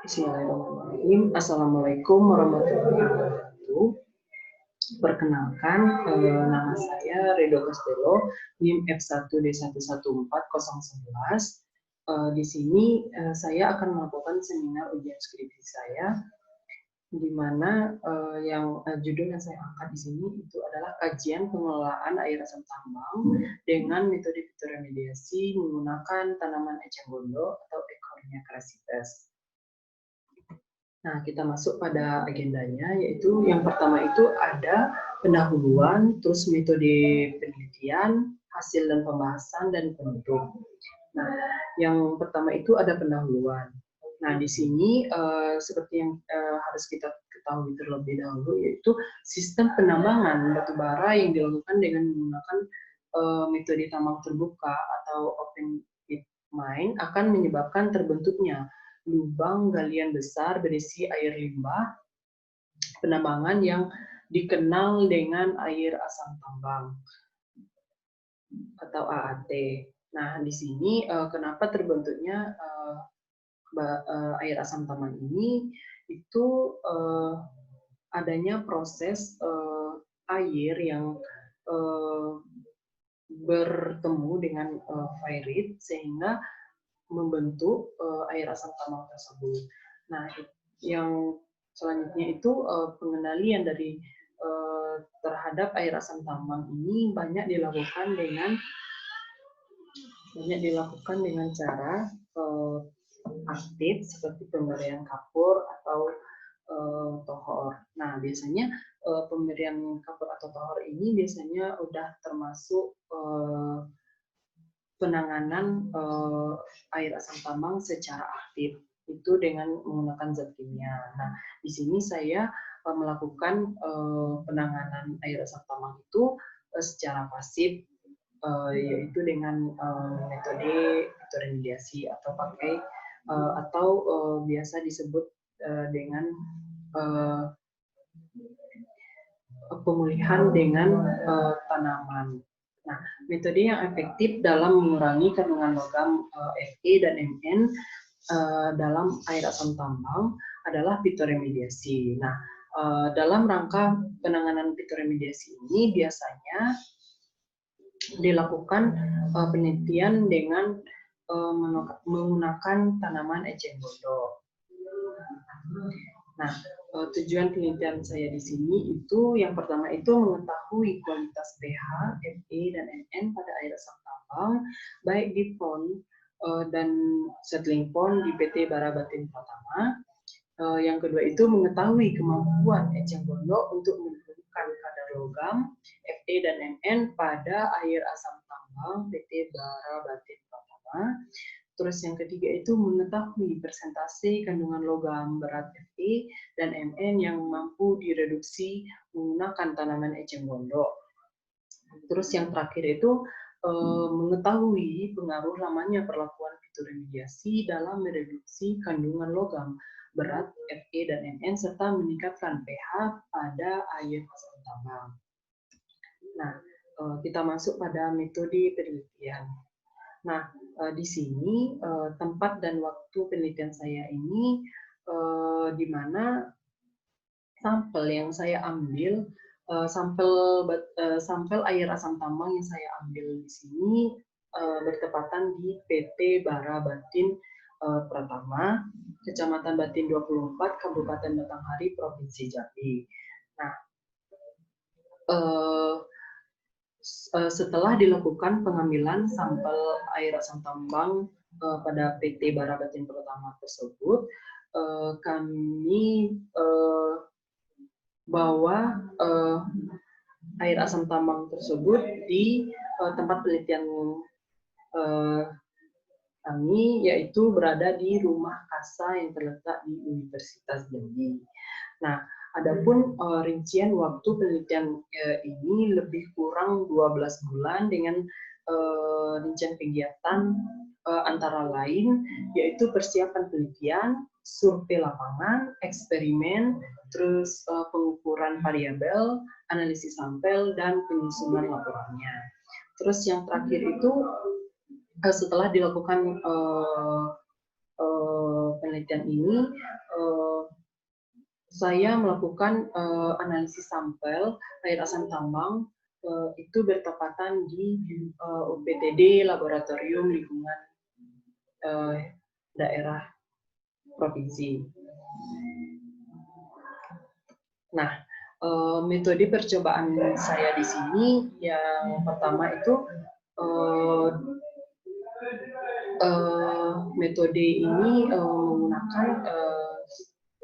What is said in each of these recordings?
Bismillahirrahmanirrahim. Assalamualaikum warahmatullahi wabarakatuh. Perkenalkan, nama saya Redo Castello, NIM F1D114011. Di sini saya akan melakukan seminar ujian skripsi saya, di mana judul yang saya angkat di sini itu adalah kajian pengelolaan air asam tambang dengan metode fitoremediasi menggunakan tanaman eceng gondok atau Ecornia crassites. Nah, kita masuk pada agendanya, yaitu yang pertama itu ada pendahuluan, terus metode penelitian, hasil dan pembahasan, dan penutup. Nah, yang pertama itu ada pendahuluan. Nah, di sini seperti yang harus kita ketahui terlebih dahulu, yaitu sistem penambangan batu bara yang dilakukan dengan menggunakan metode tambang terbuka atau open pit mine akan menyebabkan terbentuknya lubang galian besar berisi air limbah penambangan yang dikenal dengan air asam tambang atau AAT. Nah, di sini kenapa terbentuknya air asam tambang ini itu adanya proses air yang bertemu dengan fairit sehingga membentuk air asam tambang tersebut. Nah, yang selanjutnya itu pengendalian dari terhadap air asam tambang ini banyak dilakukan dengan cara aktif seperti pemberian kapur atau tohor. Nah, biasanya pemberian kapur atau tohor ini biasanya udah termasuk penanganan air asam tambang secara aktif itu dengan menggunakan zat kimia. Nah, di sini saya melakukan penanganan air asam tambang itu secara pasif, yaitu dengan metode fitoremediasi atau pakai biasa disebut dengan pemulihan dengan tanaman. Nah, metode yang efektif dalam mengurangi kandungan logam Fe dan Mn dalam air asam tambang adalah fitoremediasi. Nah, dalam rangka penanganan fitoremediasi ini biasanya dilakukan penelitian dengan menggunakan tanaman eceng gondok. Nah, tujuan penelitian saya di sini itu yang pertama itu mengetahui kualitas pH, Fe, dan Mn pada air asam tambang baik di pond dan settling pond di PT Bara Batin Pratama. Yang kedua itu mengetahui kemampuan eceng gondok untuk menurunkan kadar logam, Fe, dan Mn pada air asam tambang PT Bara Batin Pratama. Terus yang ketiga itu mengetahui persentase kandungan logam berat Fe dan Mn yang mampu direduksi menggunakan tanaman eceng gondok. Terus yang terakhir itu mengetahui pengaruh lamanya perlakuan fitoremediasi dalam mereduksi kandungan logam berat Fe dan Mn serta meningkatkan pH pada air asam tambang. Nah, kita masuk pada metode penelitian. Nah, di sini tempat dan waktu penelitian saya ini di mana sampel yang saya ambil, sampel air asam tambang yang saya ambil di sini bertepatan di PT Bara Batin Pratama, Kecamatan Batin 24, Kabupaten Batanghari, Provinsi Jambi. Nah, setelah dilakukan pengambilan sampel air asam tambang pada PT Bara Batin Pratama tersebut, kami bawa air asam tambang tersebut di tempat penelitian kami, yaitu berada di rumah kasa yang terletak di Universitas Jambi. Nah, adapun rincian waktu penelitian ini lebih kurang 12 bulan dengan rincian kegiatan antara lain yaitu persiapan penelitian, survei lapangan, eksperimen, terus pengukuran variabel, analisis sampel, dan penyusunan laporannya. Terus yang terakhir itu setelah dilakukan penelitian ini saya melakukan analisis sampel air asam tambang itu bertepatan di UPTD Laboratorium Lingkungan Daerah Provinsi. Nah, metode percobaan saya di sini yang pertama itu metode ini menggunakan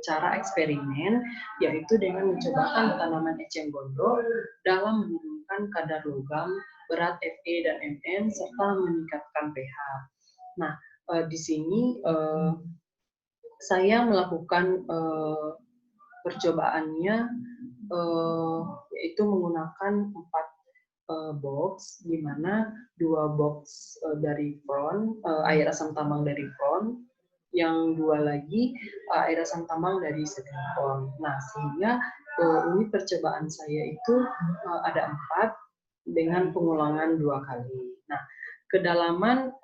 cara eksperimen, yaitu dengan mencobakan tanaman eceng gondok dalam menurunkan kadar logam, berat Fe dan Mn, serta meningkatkan pH. Nah, di sini saya melakukan percobaannya yaitu menggunakan 4 box, di mana 2 box dari Fron, air asam tambang dari Fron, yang 2 lagi air asam tambang dari Setlimpon. Nah, sehingga ini percobaan saya itu ada 4 dengan pengulangan 2 kali. Nah, kedalaman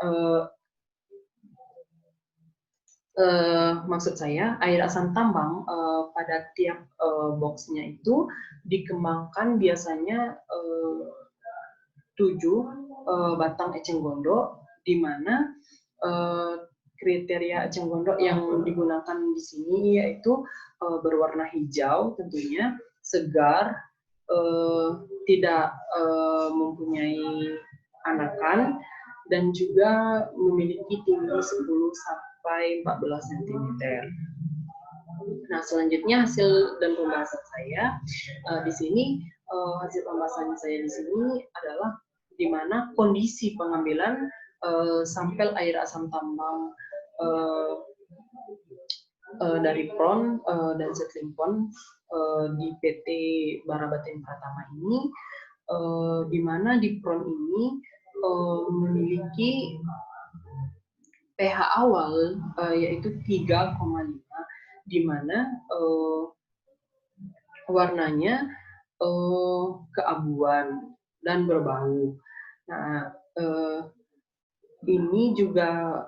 maksud saya air asam tambang pada tiap boxnya itu dikembangkan biasanya 7 batang eceng gondok, di mana kriteria eceng gondok yang digunakan di sini yaitu berwarna hijau tentunya, segar, tidak mempunyai anakan, dan juga memiliki tinggi 10 sampai 14 cm. Nah, selanjutnya hasil dan pembahasan saya di sini, hasil pembahasan saya di sini adalah di mana kondisi pengambilan sampel air asam tambang dari Fron dan Setlimpon di PT Barabatin Pratama ini, di mana di Fron ini memiliki pH awal yaitu 3,5, di mana warnanya keabuan dan berbau. Nah, ini juga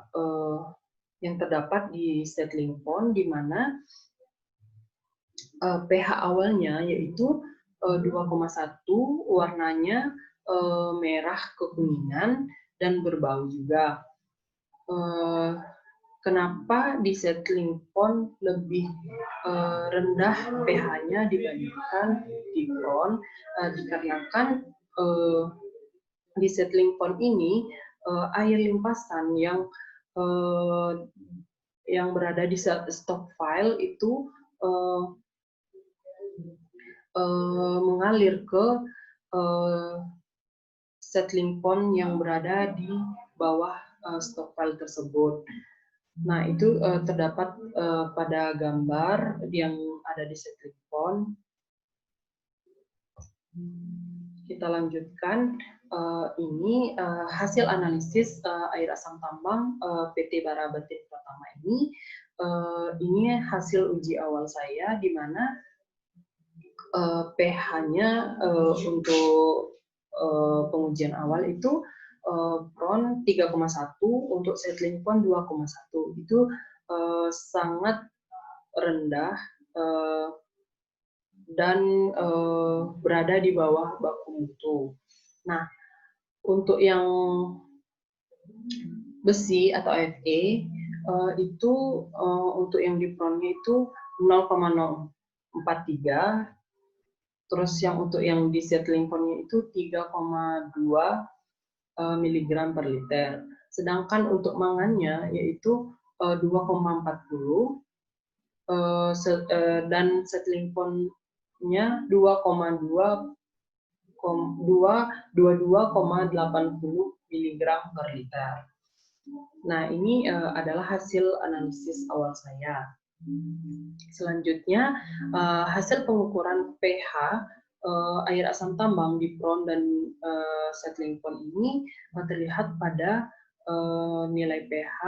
yang terdapat di Setlimpon, di mana pH awalnya yaitu 2,1, warnanya merah kekuningan dan berbau juga. Kenapa di Setlimpon lebih rendah pH-nya dibandingkan di Fron? Dikarenakan di Setlimpon ini air limpasan yang berada di stok file itu mengalir ke Setlimpon yang berada di bawah stok file tersebut. Nah, itu terdapat pada gambar yang ada di Setlimpon. Kita lanjutkan. Ini hasil analisis air asam tambang PT Barabatin Pratama ini. Ini hasil uji awal saya, di mana pH-nya untuk pengujian awal itu Fron 3,1, untuk Setlimpon 2,1. Itu sangat rendah dan berada di bawah baku mutu. Nah, untuk yang besi atau Fe itu untuk yang di Fronnya itu 0,043, terus yang untuk yang di Setlimponnya itu 3,2 mg per liter. Sedangkan untuk mangannya yaitu 2,40, dan Setlimponnya 22,80 mg per liter. Nah, ini adalah hasil analisis awal saya. Selanjutnya, hasil pengukuran pH air asam tambang di Fron dan Setlimpon ini terlihat pada nilai pH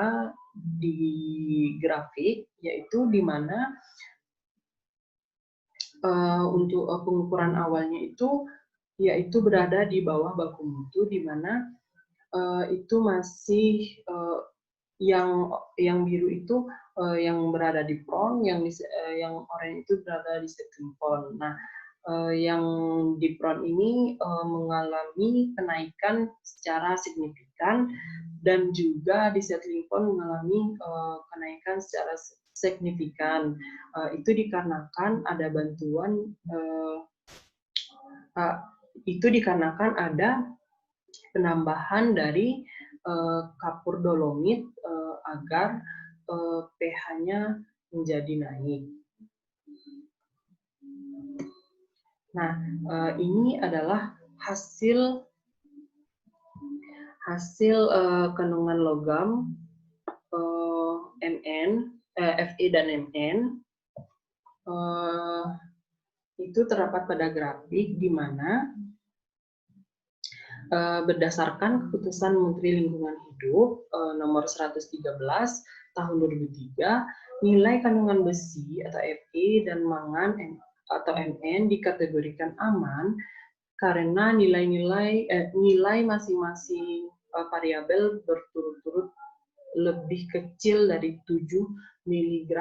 di grafik, yaitu di mana untuk pengukuran awalnya itu yaitu berada di bawah baku mutu, di mana itu masih yang biru itu yang berada di prone, yang oranye itu berada di settling point. Nah, yang di prone ini mengalami kenaikan secara signifikan, dan juga di settling point mengalami kenaikan secara signifikan. Itu dikarenakan ada bantuan itu dikarenakan ada penambahan dari kapur dolomit agar pH-nya menjadi naik. Nah, ini adalah hasil kandungan logam Fe dan Mn. Itu terdapat pada grafik di mana berdasarkan keputusan Menteri Lingkungan Hidup nomor 113 tahun 2003, nilai kandungan besi atau Fe dan mangan atau Mn dikategorikan aman karena nilai masing-masing variabel berturut-turut lebih kecil dari 7 mg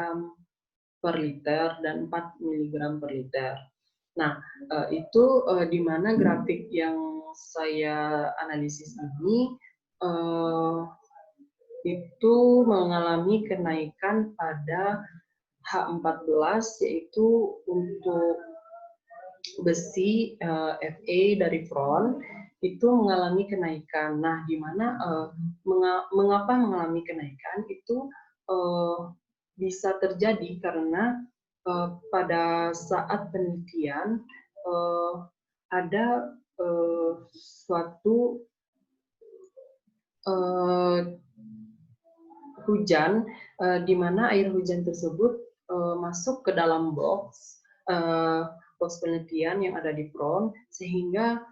per liter dan 4 mg per liter. Nah, itu di mana grafik yang saya analisis ini itu mengalami kenaikan pada H14, yaitu untuk besi Fe dari prone itu mengalami kenaikan. Nah, di mana mengapa mengalami kenaikan itu bisa terjadi karena pada saat penelitian ada suatu hujan di mana air hujan tersebut masuk ke dalam box penelitian yang ada di prone, sehingga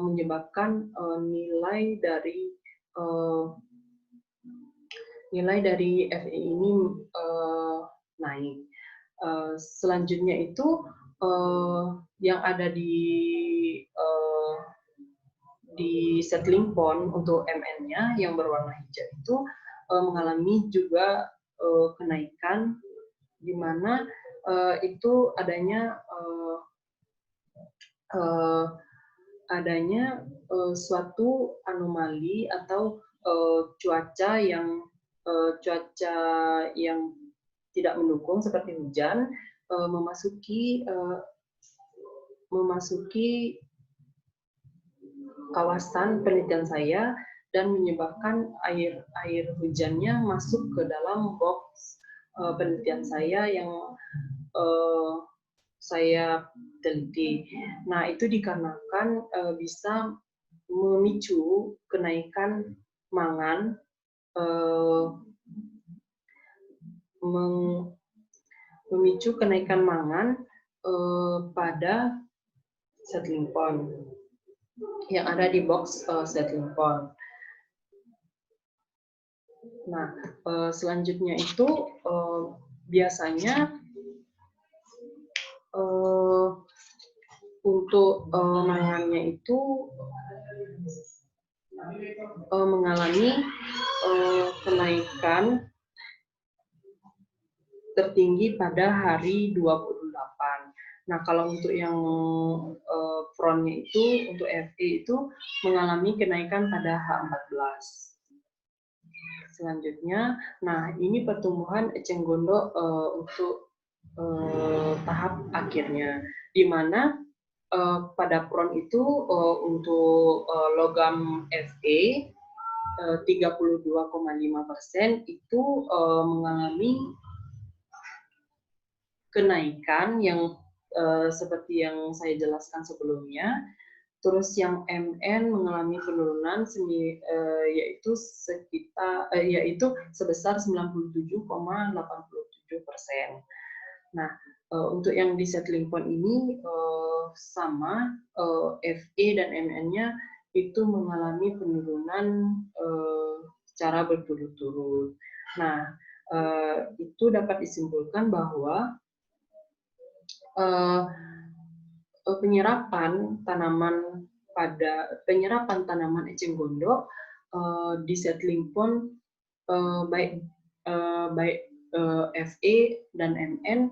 menyebabkan nilai dari Fe ini naik. Selanjutnya itu yang ada di settling point untuk Mn-nya yang berwarna hijau itu mengalami juga kenaikan, di mana itu adanya suatu anomali atau cuaca yang tidak mendukung seperti hujan memasuki kawasan penelitian saya dan menyebabkan air hujannya masuk ke dalam box penelitian saya yang saya teliti. Nah, itu dikarenakan bisa memicu kenaikan mangan, pada settling point yang ada di box settling point. Nah, selanjutnya itu biasanya untuk mangannya itu mengalami kenaikan tertinggi pada hari 28. Nah, kalau untuk yang prone-nya itu, untuk Fe itu mengalami kenaikan pada H14. Selanjutnya, nah ini pertumbuhan eceng gondok untuk tahap akhirnya, di mana pada prone itu untuk logam Fe 32,5% itu mengalami kenaikan yang seperti yang saya jelaskan sebelumnya. Terus yang Mn mengalami penurunan yaitu sebesar 97,87%. Nah, untuk yang di settling point ini sama Fe dan Mn-nya itu mengalami penurunan secara berturut-turut. Nah, itu dapat disimpulkan bahwa penyerapan tanaman eceng gondok di settling point baik baik Fe dan Mn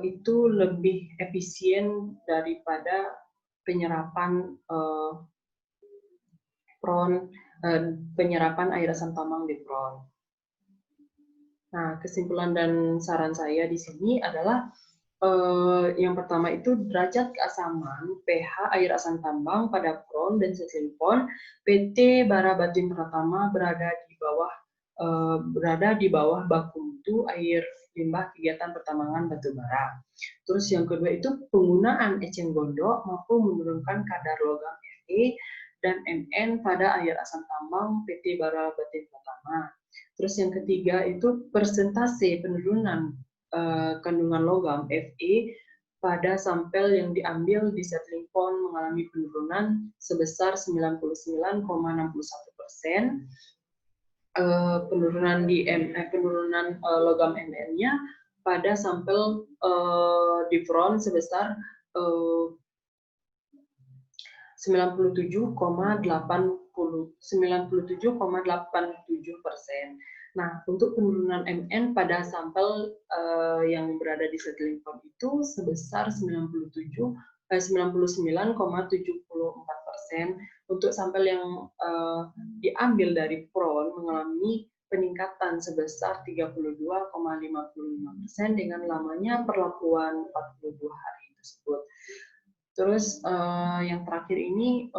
itu lebih efisien daripada penyerapan penyerapan air asam tambang di PRON. Nah, kesimpulan dan saran saya di sini adalah yang pertama itu derajat keasaman pH air asam tambang pada PRON dan setilin PON PT Bara Batin Pratama berada di bawah baku mutu air limbah kegiatan pertambangan batu bara. Terus yang kedua itu penggunaan eceng gondok mampu menurunkan kadar logam Fe dan Mn pada air asam tambang PT Bara Batin Pratama. Terus yang ketiga itu persentase penurunan kandungan logam Fe pada sampel yang diambil di settling pond mengalami penurunan sebesar 99,61%. Penurunan logam Mn-nya pada sampel di front sebesar 97,87%. Nah, untuk penurunan Mn pada sampel yang berada di settling pond itu sebesar 99,74%. Untuk sampel yang diambil dari PRON mengalami peningkatan sebesar 32,55% dengan lamanya perlakuan 42 hari tersebut. Terus yang terakhir ini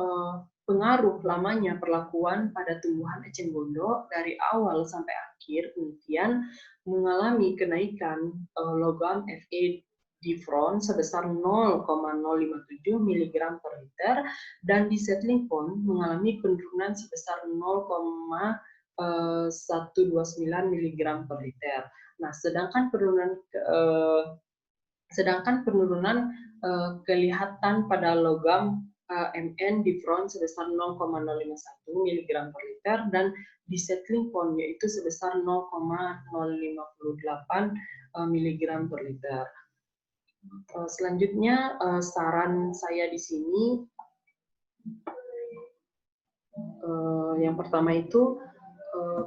pengaruh lamanya perlakuan pada tumbuhan eceng gondok dari awal sampai akhir kemudian mengalami kenaikan logam Fe di front sebesar 0,057 mg per liter dan di settling pond mengalami penurunan sebesar 0,129 mg per liter. Nah, sedangkan penurunan kelihatan pada logam Mn di front sebesar 0,051 mg per liter dan di settling pond yaitu sebesar 0,058 mg per liter. Selanjutnya saran saya di sini yang pertama itu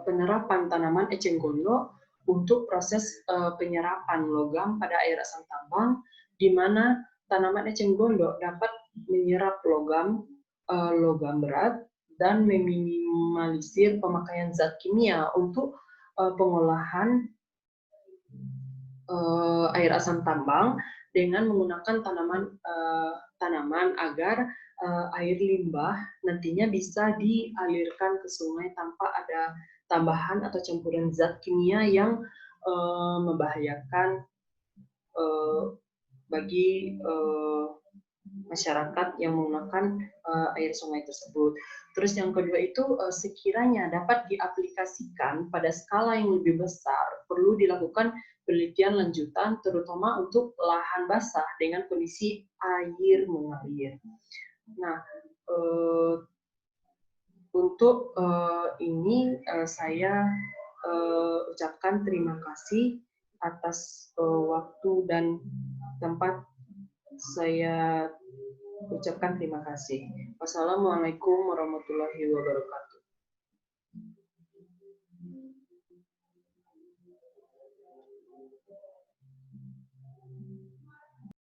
penerapan tanaman eceng gondok untuk proses penyerapan logam pada air asam tambang, di mana tanaman eceng gondok dapat menyerap logam berat dan meminimalisir pemakaian zat kimia untuk pengolahan air asam tambang dengan menggunakan tanaman agar air limbah nantinya bisa dialirkan ke sungai tanpa ada tambahan atau campuran zat kimia yang membahayakan bagi masyarakat yang menggunakan air sungai tersebut. Terus yang kedua itu sekiranya dapat diaplikasikan pada skala yang lebih besar, perlu dilakukan penelitian lanjutan terutama untuk lahan basah dengan kondisi air mengalir. Nah, untuk ini saya ucapkan terima kasih atas waktu dan tempat. Saya ucapkan terima kasih. Wassalamualaikum warahmatullahi wabarakatuh.